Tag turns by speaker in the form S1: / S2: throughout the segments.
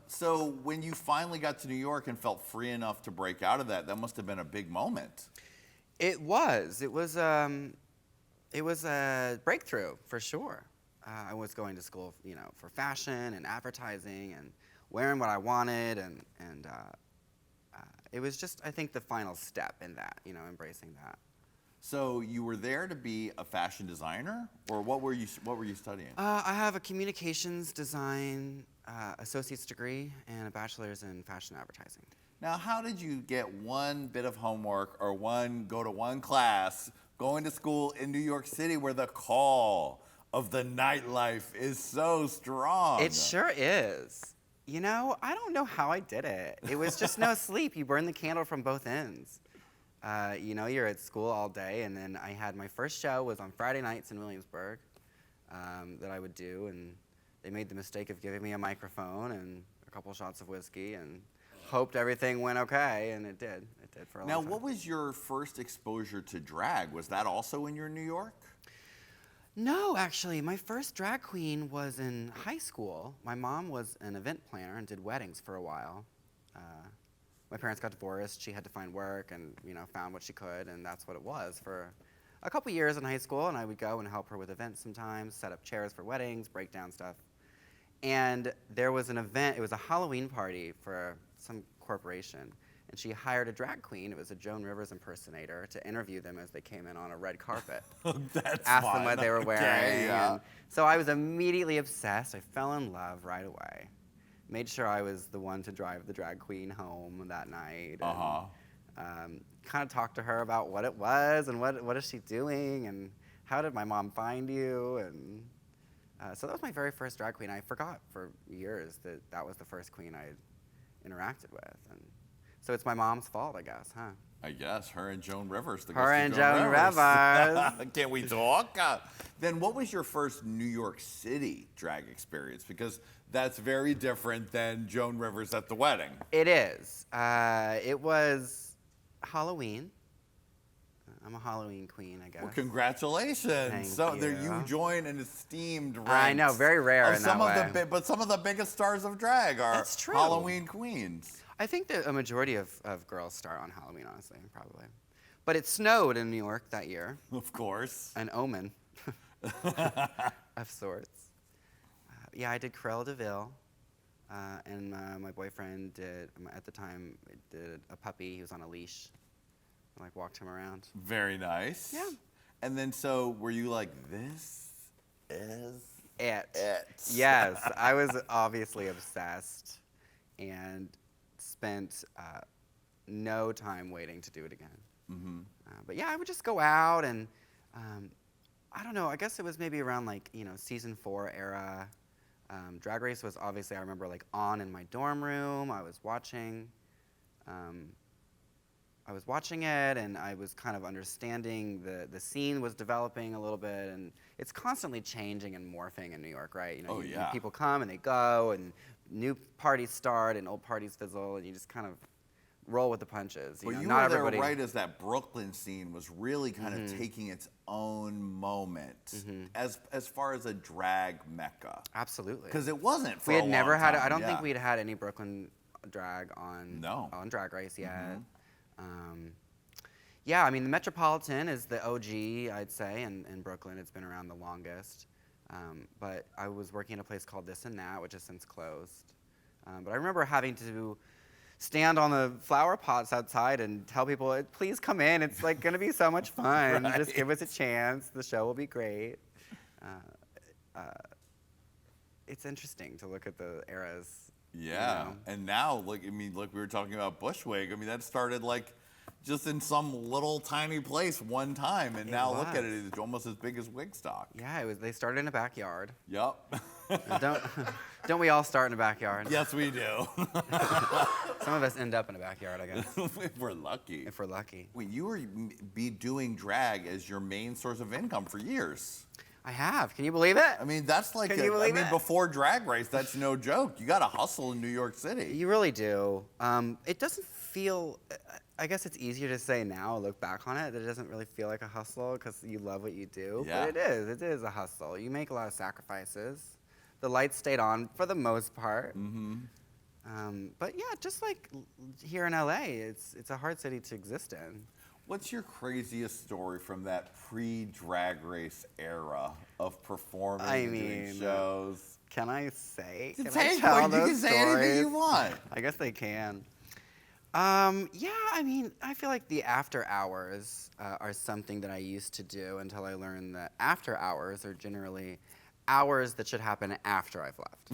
S1: So when you finally got to New York and felt free enough to break out of that, that must have been a big moment.
S2: It was. It was a breakthrough for sure. I was going to school, for fashion and advertising and wearing what I wanted, and it was just, I think, the final step in that, embracing that.
S1: So you were there to be a fashion designer, or what were you studying?
S2: I have a communications design associate's degree and a bachelor's in fashion advertising.
S1: Now, how did you get one bit of homework or go to one class going to school in New York City where the call of the nightlife is so strong?
S2: It sure is. I don't know how I did it. It was just no sleep. You burn the candle from both ends. You're at school all day, and then I had my first show was on Friday nights in Williamsburg that I would do, and they made the mistake of giving me a microphone and a couple shots of whiskey and hoped everything went okay, and it did. It did for a long time.
S1: Now, what was your first exposure to drag? Was that also when you were in New York?
S2: No, actually. My first drag queen was in high school. My mom was an event planner and did weddings for a while. My parents got divorced. She had to find work and, found what she could, and that's what it was for a couple years in high school. And I would go and help her with events sometimes, set up chairs for weddings, break down stuff. And there was an event. It was a Halloween party for some corporation, and she hired a drag queen. It was a Joan Rivers impersonator to interview them as they came in on a red carpet.
S1: That's
S2: Asked
S1: fun.
S2: them what they were wearing.
S1: Okay, yeah.
S2: And so I was immediately obsessed. I fell in love right away. Made sure I was the one to drive the drag queen home that night. And, kind of talked to her about what it was and what is she doing and how did my mom find you. And so that was my very first drag queen. I forgot for years that was the first queen I interacted with. And so it's my mom's fault, I guess, huh?
S1: I guess, her and Joan Rivers.
S2: Her and Joan Rivers.
S1: Can we talk? Then what was your first New York City drag experience? Because that's very different than Joan Rivers at the wedding.
S2: It is. It was Halloween. I'm a Halloween queen, I guess.
S1: Well, congratulations.
S2: Thank
S1: There
S2: you.
S1: you join an esteemed ranks.
S2: I know, very rare in that way.
S1: But some of the biggest stars of drag are
S2: That's true.
S1: Halloween queens.
S2: I think that a majority of girls start on Halloween, honestly, probably. But it snowed in New York that year.
S1: Of course.
S2: An omen of sorts. Yeah, I did Cruella de Vil, and my boyfriend at the time, did a puppy. He was on a leash. I walked him around.
S1: Very nice.
S2: Yeah.
S1: And then so were you like, this is
S2: it?
S1: Yes.
S2: I was obviously obsessed and spent no time waiting to do it again. Mm-hmm. But yeah, I would just go out and I don't know, I guess it was maybe around season 4 era. Drag Race was obviously, I remember on in my dorm room. I was watching it, and I was kind of understanding the scene was developing a little bit, and it's constantly changing and morphing in New York, right? People come and they go, and new parties start, and old parties fizzle, and you just kind of roll with the punches.
S1: But you
S2: not
S1: were there
S2: everybody...
S1: right as that Brooklyn scene was really kind of taking its own moment as far as a drag mecca.
S2: Absolutely.
S1: Because it wasn't for
S2: we had
S1: a
S2: never
S1: long
S2: had.
S1: time.
S2: I don't think we'd had any Brooklyn drag on Drag Race yet. Yeah, I mean, the Metropolitan is the OG, I'd say, in Brooklyn. It's been around the longest. But I was working at a place called This and That, which has since closed. But I remember having to stand on the flower pots outside and tell people, please come in. It's going to be so much fun.
S1: Right.
S2: Just give us a chance. The show will be great. It's interesting to look at the eras.
S1: Yeah, and now, we were talking about Bushwick. I mean, that started just in some little tiny place one time, and now look at it, it's almost as big as Wigstock.
S2: Yeah, they started in a backyard.
S1: Yep.
S2: Don't we all start in a backyard?
S1: Yes, we do.
S2: Some of us end up in a backyard, I guess.
S1: If we're lucky.
S2: If we're lucky.
S1: Wait, you were doing drag as your main source of income for years.
S2: I have. Can you believe it?
S1: I mean, that's before Drag Race, that's no joke. You got to hustle in New York City.
S2: You really do. It doesn't feel, I guess it's easier to say now, look back on it, that it doesn't really feel like a hustle because you love what you do.
S1: Yeah.
S2: But it is a hustle. You make a lot of sacrifices. The lights stayed on for the most part. But yeah, just like here in LA, it's a hard city to exist in.
S1: What's your craziest story from that pre-Drag Race era of performing and doing shows?
S2: Can I say?
S1: You
S2: Can
S1: can
S2: I tell those
S1: say anything
S2: stories?
S1: you want.
S2: I guess they can. Yeah, I mean, I feel like the after hours are something that I used to do until I learned that after hours are generally hours that should happen after I've left.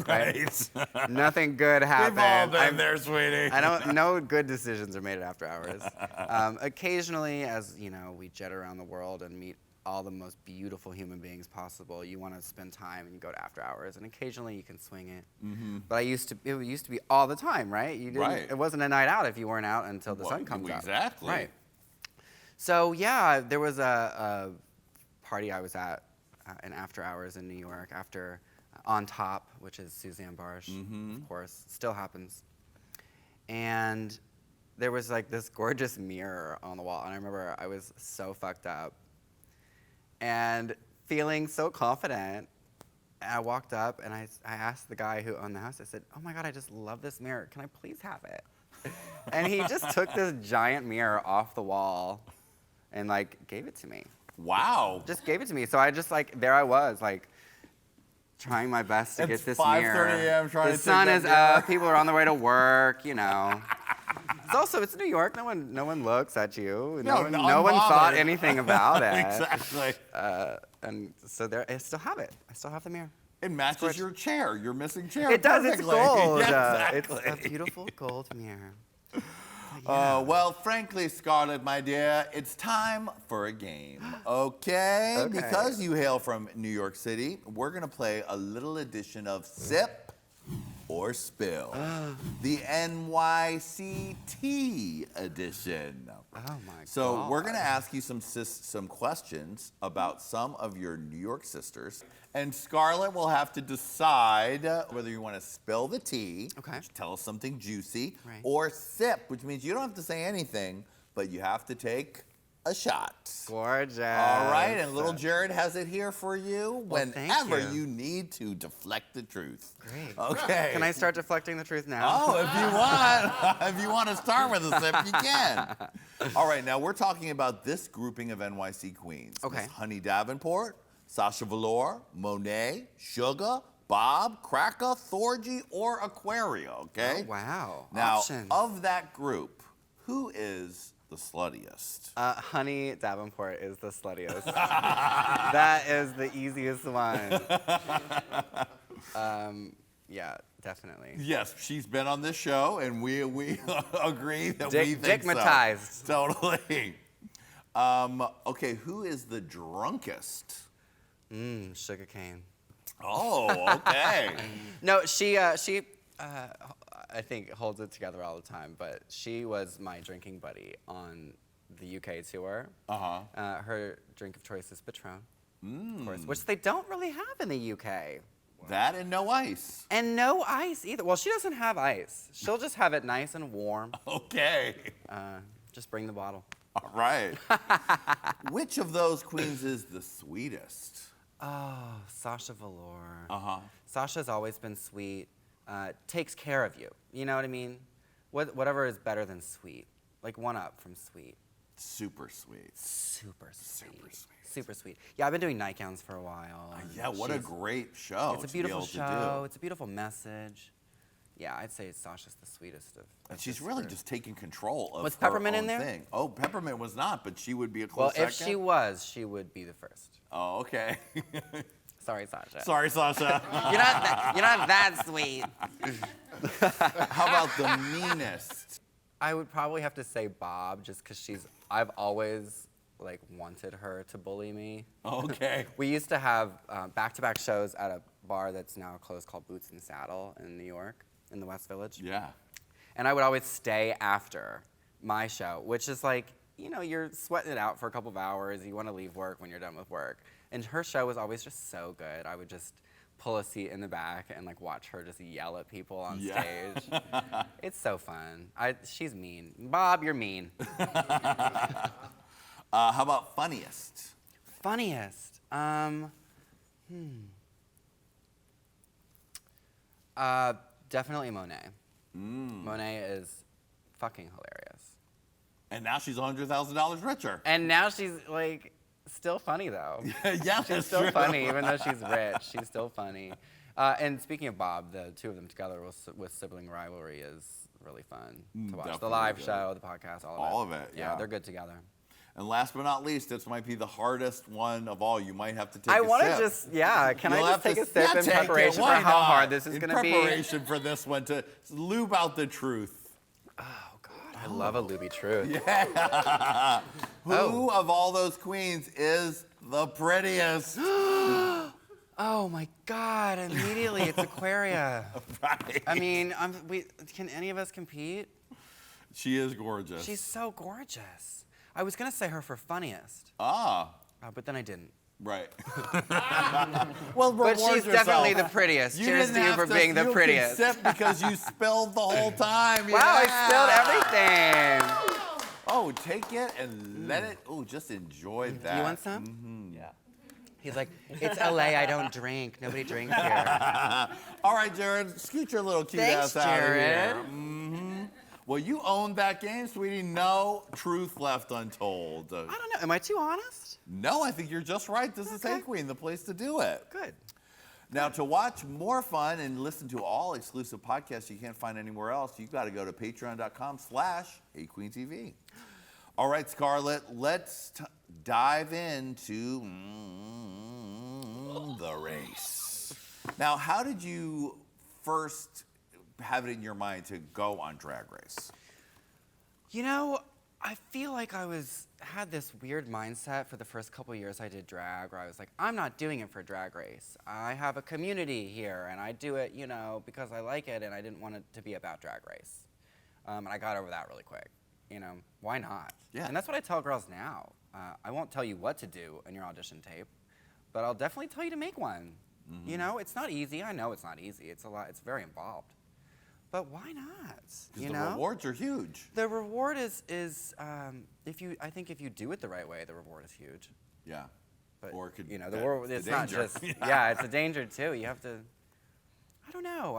S1: Right.
S2: Nothing good happened.
S1: We've all been there, sweetie.
S2: No good decisions are made at after hours. Occasionally, as you know, we jet around the world and meet all the most beautiful human beings possible. You want to spend time and you go to after hours, and occasionally you can swing it. But it used to be all the time, right? You didn't,
S1: Right.
S2: It wasn't a night out if you weren't out until the sun comes up.
S1: Exactly.
S2: Right. So yeah, there was a party I was at in after hours in New York after On Top, which is Suzanne Barsh, of course, still happens. And there was like this gorgeous mirror on the wall, and I remember I was so fucked up and feeling so confident. And I walked up and I asked the guy who owned the house, I said, "Oh my God, I just love this mirror. Can I please have it?" And he just took this giant mirror off the wall and like gave it to me.
S1: Wow.
S2: Just gave it to me. So I just like, there I was, like, trying my best to get this mirror.
S1: It's 5:30 a.m. trying to
S2: The sun
S1: take
S2: is
S1: that
S2: up. People are on their way to work, you know. It's New York. No one looks at you. No one thought anything about it.
S1: Exactly.
S2: And so I still have it. I still have the mirror.
S1: It matches your chair, your missing chair.
S2: It does. It's
S1: perfectly.
S2: gold.
S1: Yeah, exactly.
S2: It's a beautiful gold mirror.
S1: Well, frankly, Scarlet, my dear, it's time for a game, okay? Because you hail from New York City, we're going to play a little edition of Sip or Spill, the NYCT edition.
S2: Oh, my God.
S1: So we're going to ask you some questions about some of your New York sisters. And Scarlet will have to decide whether you want to spill the tea, which tell us something juicy, or sip, which means you don't have to say anything, but you have to take a shot.
S2: Gorgeous.
S1: All right, and little Jared has it here for you whenever
S2: thank you.
S1: you need to deflect the truth.
S2: Great.
S1: Okay.
S2: Can I start deflecting the truth now?
S1: Oh, if you want. If you want to start with a sip, you can. All right, now we're talking about this grouping of NYC queens.
S2: Okay.
S1: Miss Honey Davenport, Sasha Velour, Monet, Sugar, Bob, Cracker, Thorgy, or Aquaria, okay?
S2: Oh, wow.
S1: Now,
S2: Options.
S1: of that group, who is the sluttiest?
S2: Honey Davenport is the sluttiest. That is the easiest one. Yeah, definitely.
S1: Yes, she's been on this show, and we agree that we think
S2: Dickmatized.
S1: so. Totally. Okay, who is the drunkest?
S2: Sugarcane.
S1: Oh, okay.
S2: No, she I think holds it together all the time, but she was my drinking buddy on the UK tour. Her drink of choice is Patron, of course, which they don't really have in the UK.
S1: That and no ice.
S2: And no ice either. Well, she doesn't have ice. She'll just have it nice and warm.
S1: Okay.
S2: Just bring the bottle.
S1: All right. Which of those queens is the sweetest?
S2: Oh, Sasha Velour. Sasha's always been sweet. Takes care of you. You know what I mean? Whatever is better than sweet. Like one up from sweet.
S1: Super sweet.
S2: Super sweet. Super sweet. Yeah, I've been doing nightgowns for a while.
S1: Yeah, what a great show.
S2: It's a beautiful show. It's a beautiful message. Yeah, I'd say Sasha's the sweetest of.
S1: And she's really just taking control of
S2: Was
S1: her
S2: Peppermint
S1: own
S2: in there?
S1: thing. Oh, Peppermint was not, but she would be a close
S2: Well,
S1: second.
S2: if she was, she would be the first.
S1: Oh, okay.
S2: Sorry, Sasha.
S1: Sorry, Sasha.
S2: You're not that sweet.
S1: How about the meanest?
S2: I would probably have to say Bob, just because I've always like wanted her to bully me.
S1: Okay.
S2: We used to have back-to-back shows at a bar that's now closed called Boots and Saddle in New York, in the West Village.
S1: Yeah.
S2: And I would always stay after my show, which is like, you know, you're sweating it out for a couple of hours. You want to leave work when you're done with work. And her show was always just so good. I would just pull a seat in the back and like watch her just yell at people on stage. It's so fun. She's mean. Bob, you're mean.
S1: How about funniest?
S2: Funniest. Definitely Monet. Monet is fucking hilarious.
S1: And now she's $100,000 richer.
S2: And now she's like still funny though.
S1: Yeah,
S2: she's still funny even though she's rich. She's still funny. And speaking of Bob, the two of them together with sibling rivalry is really fun to watch. The live show, the podcast, all of it.
S1: All of it, yeah.
S2: They're good together.
S1: And last but not least, this might be the hardest one of all. You might have to take
S2: I
S1: a
S2: want
S1: sip.
S2: to just, can I just take a sip in
S1: take
S2: preparation
S1: it.
S2: for
S1: Why
S2: how
S1: not?
S2: hard this is going to be?
S1: In preparation for this one, to lube out the truth.
S2: Oh, God. I love a looby truth.
S1: Yeah. Who of all those queens is the prettiest?
S2: Oh, my God. Immediately, it's Aquaria.
S1: Right.
S2: I mean, can any of us compete?
S1: She is gorgeous.
S2: She's so gorgeous. I was going to say her for funniest. But then I didn't.
S1: Right. Well,
S2: but she's
S1: yourself.
S2: Definitely the prettiest. Cheers to you for being the prettiest.
S1: You can sip because you spilled the whole time.
S2: Wow, I spilled everything.
S1: Oh, take it and let it. Oh, just enjoy that.
S2: You want some?
S1: Mm-hmm.
S2: Yeah. He's like, it's LA, I don't drink. Nobody drinks here.
S1: All right, Jared, scoot your little cute ass out of here. Mm-hmm. Well, you owned that game, sweetie. No truth left untold.
S2: I don't know. Am I too honest?
S1: No, I think you're just right. This is Hey Qween, the place to do it.
S2: Good.
S1: Now, to watch more fun and listen to all exclusive podcasts you can't find anywhere else, you've got to go to patreon.com/HeyQueenTV. All right, Scarlet, let's dive into the race. Now, how did you first have it in your mind to go on Drag Race?
S2: You know, I feel like I had this weird mindset for the first couple years I did drag, where I was like, I'm not doing it for Drag Race. I have a community here, and I do it, because I like it, and I didn't want it to be about Drag Race. And I got over that really quick. Why not?
S1: Yeah.
S2: And that's what I tell girls now. I won't tell you what to do in your audition tape, but I'll definitely tell you to make one. Mm-hmm. It's not easy. I know it's not easy. It's a lot. It's very involved. But why not?
S1: Because the rewards are huge.
S2: The reward is I think if you do it the right way, the reward is huge.
S1: Yeah.
S2: But
S1: or it could,
S2: the world, it's not just it's a danger too. You have to. I don't know.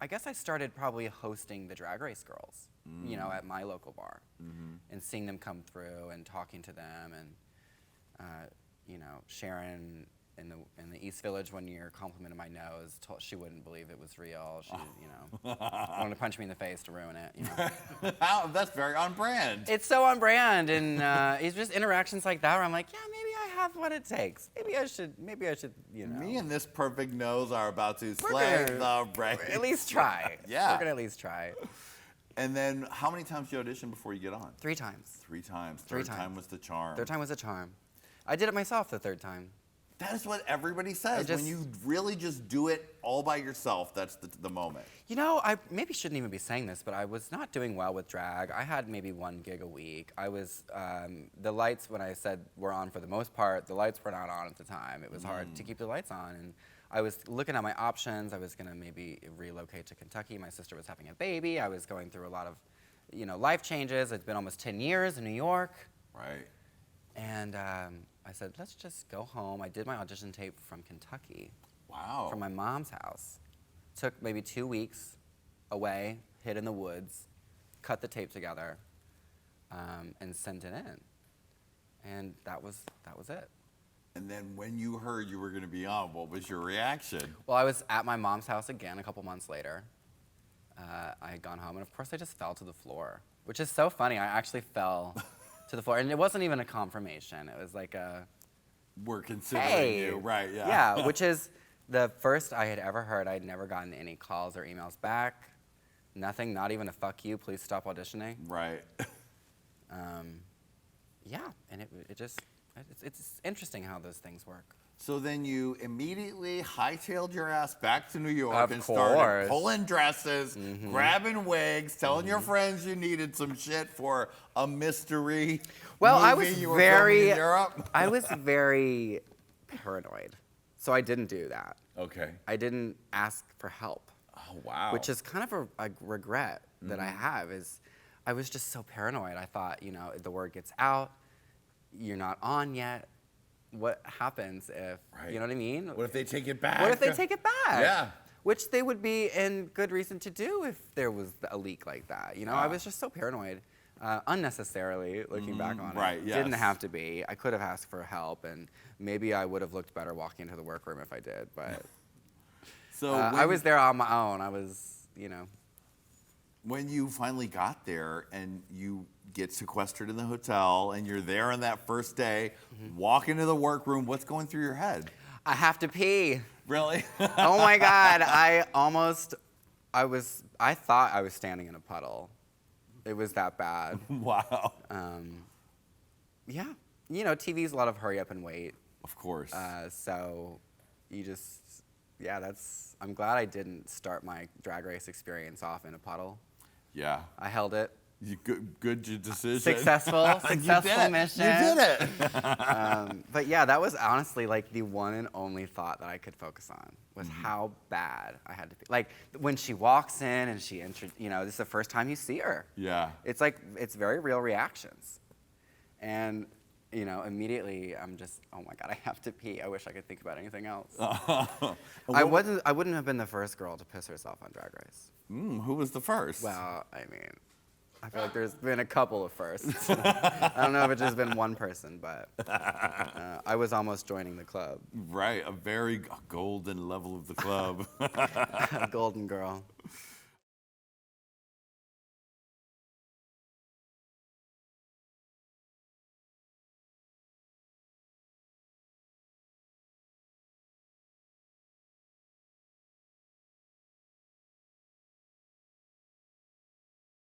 S2: I guess I started probably hosting the Drag Race girls, at my local bar, and seeing them come through and talking to them, and Sharon in the East Village one year complimented my nose. She wouldn't believe it was real. She, wanted to punch me in the face to ruin it.
S1: That's very on brand.
S2: It's so on brand, and it's just interactions like that where I'm like, yeah, maybe I have what it takes. Maybe I should.
S1: Me and this perfect nose are about to slay the race.
S2: At least try.
S1: Yeah.
S2: We're gonna at least try.
S1: And then, how many times did you audition before you get on?
S2: 3 times.
S1: 3 times.
S2: Third
S1: time was the charm.
S2: Third time was a charm. I did it myself the third time.
S1: That is what everybody says. When you really just do it all by yourself, that's the moment.
S2: I maybe shouldn't even be saying this, but I was not doing well with drag. I had maybe 1 gig a week. I was, the lights, when I said were on for the most part, the lights were not on at the time. It was hard to keep the lights on. And I was looking at my options. I was gonna maybe relocate to Kentucky. My sister was having a baby. I was going through a lot of, life changes. It's been almost 10 years in New York.
S1: Right.
S2: And I said, let's just go home. I did my audition tape from Kentucky.
S1: Wow.
S2: From my mom's house. Took maybe 2 weeks away, hid in the woods, cut the tape together, and sent it in. And that was it.
S1: And then when you heard you were going to be on, what was your reaction?
S2: Well, I was at my mom's house again a couple months later. I had gone home, and of course I just fell to the floor, which is so funny. I actually fell to the floor, and it wasn't even a confirmation. It was like a,
S1: we're considering
S2: hey.
S1: you, right? Yeah.
S2: Yeah, which is the first I had ever heard. I'd never gotten any calls or emails back. Nothing, not even a fuck you, please stop auditioning.
S1: Right.
S2: Yeah, and it's interesting how those things work.
S1: So then you immediately hightailed your ass back to New York
S2: Of
S1: and
S2: course.
S1: started pulling dresses, grabbing wigs, telling your friends you needed some shit for a mystery
S2: Well,
S1: movie
S2: I was
S1: you were
S2: very,
S1: filming in Europe.
S2: I was very paranoid, so I didn't do that.
S1: Okay.
S2: I didn't ask for help.
S1: Oh, wow.
S2: Which is kind of a regret that I have, is I was just so paranoid. I thought, the word gets out, you're not on yet, what happens if,
S1: Right.
S2: you know what I mean?
S1: What if they take it back?
S2: What if they take it back?
S1: Yeah.
S2: Which they would be in good reason to do if there was a leak like that. You know, I
S1: Yeah.
S2: was just so paranoid, unnecessarily, looking back on
S1: right,
S2: it.
S1: yes.
S2: Didn't have to be. I could have asked for help, and maybe I would have looked better walking into the workroom if I did, but
S1: So
S2: I was there on my own. I was, you know.
S1: when you finally got there and you get sequestered in the hotel and you're there on that first day, walk into the workroom, what's going through your head?
S2: I have to pee.
S1: Really?
S2: Oh my God, I thought I was standing in a puddle. It was that bad.
S1: Wow.
S2: Yeah, you know, TV's a lot of hurry up and wait.
S1: Of course.
S2: So you just, I'm glad I didn't start my drag race experience off in a puddle.
S1: Yeah.
S2: I held it.
S1: Good decision.
S2: Successful mission.
S1: You did it.
S2: But yeah, that was honestly like the one and only thought that I could focus on was how bad I had to be. Like when she walks in and this is the first time you see her.
S1: Yeah.
S2: It's like, it's very real reactions. And, you know, immediately I'm just, oh my God, I have to pee. I wish I could think about anything else. I wouldn't have been the first girl to piss herself on Drag Race.
S1: Who was the first?
S2: Well, I mean, I feel like there's been a couple of firsts. I don't know if it's just been one person, but I was almost joining the club.
S1: Right, a very golden level of the club.
S2: Golden girl.